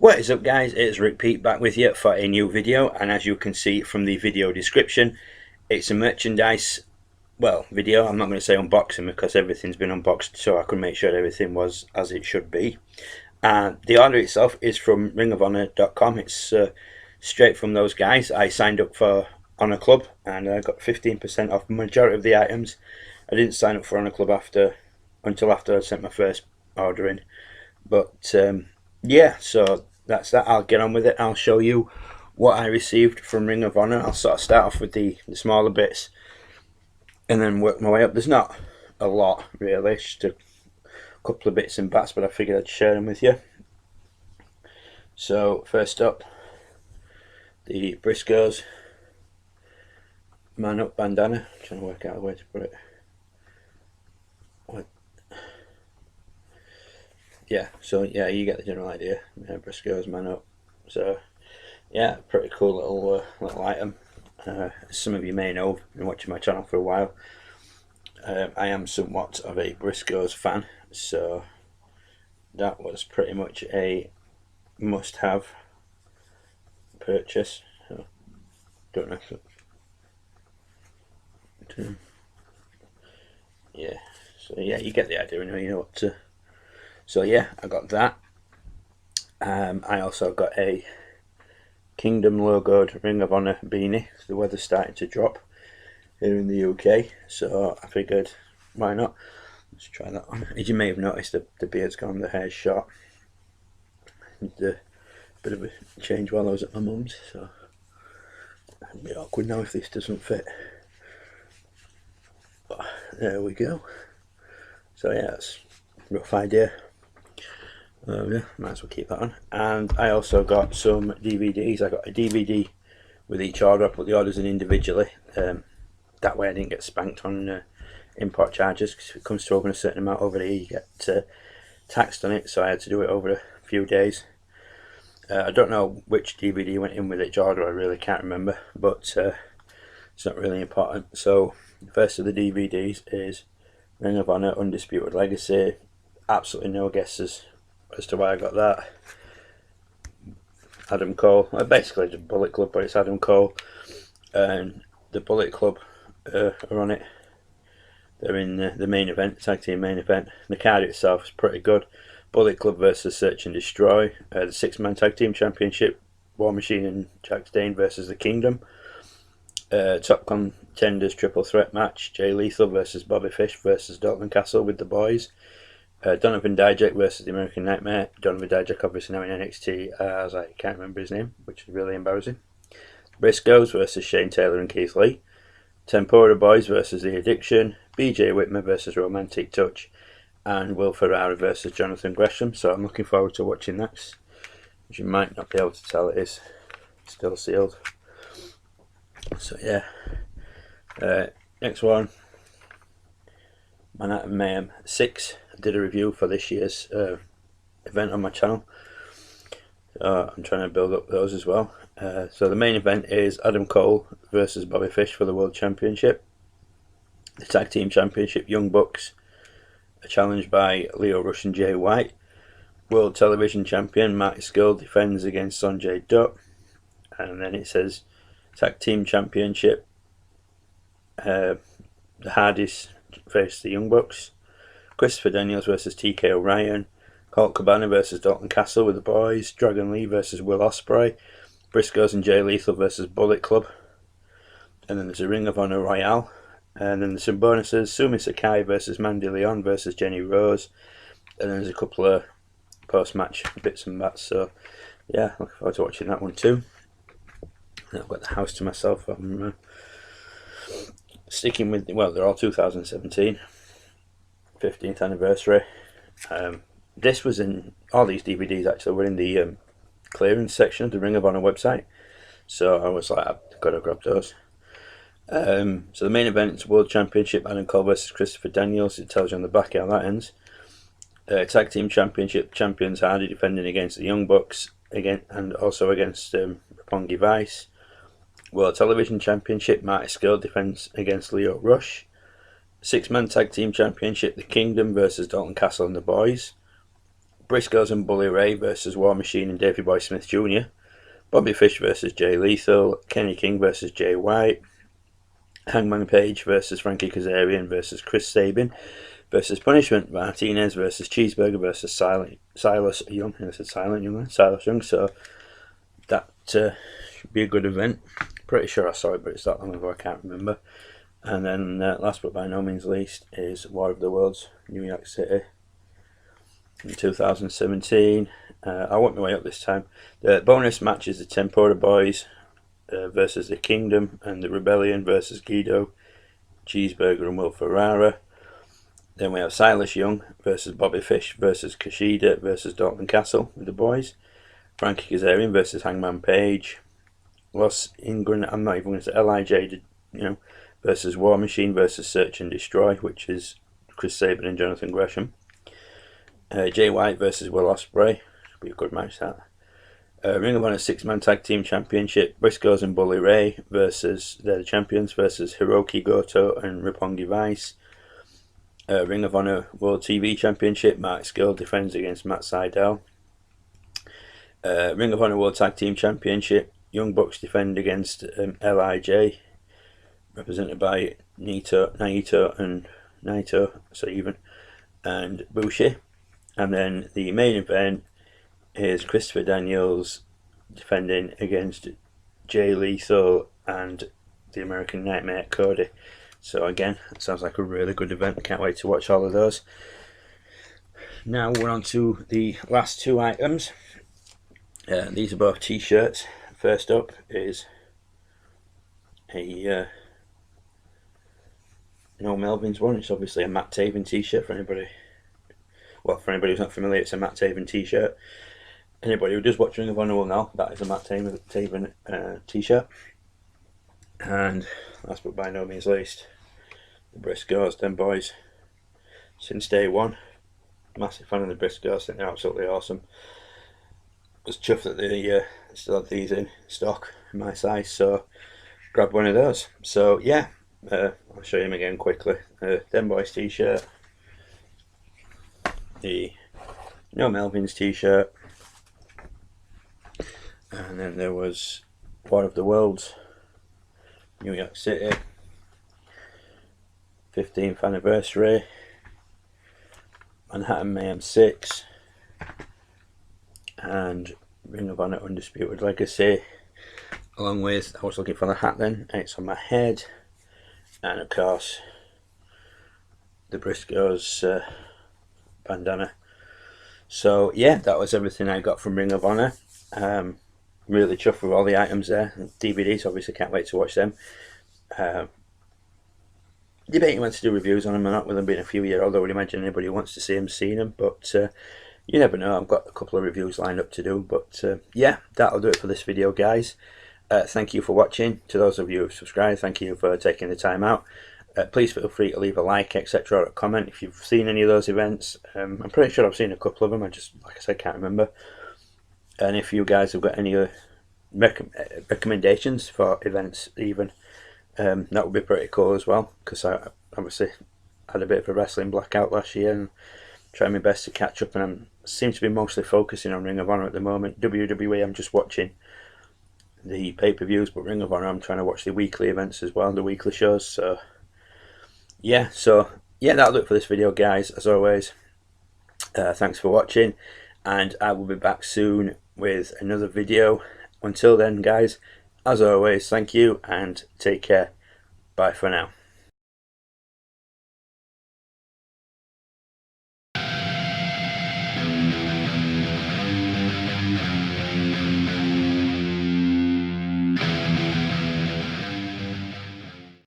What is up, guys? It's Rick Pete back with you for a new video, and as you can see from the video description, it's a merchandise video. I'm not going to say unboxing because everything's been unboxed, so I could make sure everything was as it should be. And the order itself is from ringofhonor.com. It's straight from those guys. I signed up for Honor Club and I got 15% off majority of the items. I didn't sign up for Honor Club until after I sent my first order in, but yeah, so that's that. I'll get on with it. I'll show you what I received from Ring of Honor. I'll sort of start off with the smaller bits and then work my way up. There's not a lot really, just a couple of bits and bats, but I figured I'd share them with you. So first up, the Briscoes Man Up bandana. I'm trying to work out a way to put it. Yeah, so yeah, you get the general idea. Yeah, Briscoes Man Up. So yeah, pretty cool little item. As some of you may know, I've been watching my channel for a while. I am somewhat of a Briscoes fan, so that was pretty much a must-have purchase. So, don't know if it, yeah. So yeah, you get the idea. You know what to. So yeah, I got that. I also got a Kingdom logoed Ring of Honor beanie. So the weather's starting to drop here in the UK, so I figured why not. Let's try that on. As you may have noticed, the beard's gone, the hair's short. A bit of a change while I was at my mum's, so it'd be awkward now if this doesn't fit. But there we go. So yeah, that's a rough idea. Yeah, might as well keep that on. And I also got some DVDs. I got a DVD with each order. I put the orders in individually. That way I didn't get spanked on import charges, because if it comes to over a certain amount over here, you get taxed on it. So I had to do it over a few days. I don't know which DVD went in with each order. I really can't remember, but it's not really important. So the first of the DVDs is Ring of Honor Undisputed Legacy. Absolutely no guesses as to why I got that. Adam Cole, basically the Bullet Club, but it's Adam Cole and the Bullet Club are on it. They're in the main event, tag team main event. The card itself is pretty good. Bullet Club versus Search and Destroy. The 6-man tag team championship, War Machine and Jack Dane versus the Kingdom. Top contenders triple threat match, Jay Lethal versus Bobby Fish versus Dalton Castle with the boys. Donovan Dijak versus the American Nightmare. Donovan Dijak obviously now in NXT as I can't remember his name, which is really embarrassing. Briscoes versus Shane Taylor and Keith Lee. Tempura Boys versus The Addiction. BJ Whitmer versus Romantic Touch. And Will Ferrara versus Jonathan Gresham. So I'm looking forward to watching that. As you might not be able to tell, it is still sealed. So yeah. Next one, Manhattan Mayhem 6. I did a review for this year's event on my channel. I'm trying to build up those as well. So the main event is Adam Cole versus Bobby Fish for the World Championship. The Tag Team Championship, Young Bucks are challenged by Leo Rush and Jay White. World Television Champion Marty Scurll defends against Sonjay Dutt. And then it says Tag Team Championship, the Hardys face the Young Bucks. Christopher Daniels versus TK O'Ryan. Colt Cabana versus Dalton Castle with the boys. Dragon Lee versus Will Ospreay. Briscoes and Jay Lethal versus Bullet Club. And then there's a Ring of Honor Royale. And then there's some bonuses. Sumi Sakai versus Mandy Leon versus Jenny Rose. And then there's a couple of post-match bits and bats. So yeah, looking forward to watching that one too. And I've got the house to myself. I'm sticking with, well, they're all 2017. 15th anniversary. This was in, all these DVDs actually were in the clearance section of the Ring of Honor website, so I was like, I've got to grab those. So the main event is World Championship, Adam Cole versus Christopher Daniels. It tells you on the back how that ends. Tag Team Championship, champions Hardy defending against the Young Bucks again, and also against Roppongi Vice. World Television Championship, Marty Scurll defends against Leo Rush. 6-man Tag Team Championship, The Kingdom versus Dalton Castle and the boys. Briscoes and Bully Ray versus War Machine and Davey Boy Smith Jr. Bobby Fish versus Jay Lethal. Kenny King versus Jay White. Hangman Page versus Frankie Kazarian versus Chris Sabin versus Punishment Martinez versus Cheeseburger versus Silas Young. I said Silent Young, Silas Young. So that should be a good event. Pretty sure I saw it, but it's that long ago I can't remember. And then last but by no means least is War of the Worlds, New York City in 2017. I went my way up this time. The bonus match is the Tempura Boys versus the Kingdom, and the Rebellion versus Guido, Cheeseburger and Will Ferrara. Then we have Silas Young versus Bobby Fish versus Kushida versus Dalton Castle with the boys. Frankie Kazarian versus Hangman Page. Los Ingrid, I'm not even going to say LIJ, versus War Machine versus Search and Destroy, which is Chris Sabin and Jonathan Gresham. Jay White versus Will Ospreay. Should be a good match, that. Ring of Honor 6-man Tag Team Championship. Briscoes and Bully Ray versus, they're the champions, versus Hiroki Goto and Roppongi Vice. Ring of Honor World TV Championship. Mark Skill defends against Matt Sydal. Ring of Honor World Tag Team Championship. Young Bucks defend against LIJ, represented by Naito and Bushi. And then the main event is Christopher Daniels defending against Jay Lethal and the American Nightmare Cody. So again, it sounds like a really good event. I can't wait to watch all of those. Now we're on to the last two items. These are both t-shirts. First up is a No Melvins one. It's obviously a Matt Taven t-shirt for anybody. Well, for anybody who's not familiar, it's a Matt Taven t-shirt. Anybody who does watch Ring of Honor will know that is a Matt Taven t-shirt. And last but by no means least, the Briscoes, them boys. Since day one, massive fan of the Briscoes. I think they're absolutely awesome. Was chuffed that they still had these in stock in my size, so grabbed one of those. So yeah, I'll show you them again quickly. Them boys t-shirt, the No Melvins t-shirt, and then there was War of the Worlds, New York City, 15th anniversary, Manhattan Mayhem 6, and Ring of Honor Undisputed Legacy, along with, I was looking for the hat then, and it's on my head, and of course the Briscoes bandana. So yeah, that was everything I got from Ring of Honor. Really chuffed with all the items there. DVDs, obviously can't wait to watch them. Debating whether to do reviews on them or not, with them being a few years old. I would imagine anybody who wants to see them, seen them, but you never know. I've got a couple of reviews lined up to do, but yeah, that'll do it for this video, guys. Thank you for watching. To those of you who've subscribed, thank you for taking the time out. Please feel free to leave a like, etc., or a comment if you've seen any of those events. I'm pretty sure I've seen a couple of them. I just, like I said, can't remember. And if you guys have got any recommendations for events, even, that would be pretty cool as well, because I obviously had a bit of a wrestling blackout last year and trying my best to catch up, and I seem to be mostly focusing on Ring of Honor at the moment. WWE, I'm just watching the pay-per-views, but Ring of Honor, I'm trying to watch the weekly events as well, the weekly shows. So yeah, that'll do it for this video, guys. As always, thanks for watching, and I will be back soon with another video. Until then, guys, as always, thank you and take care. Bye for now.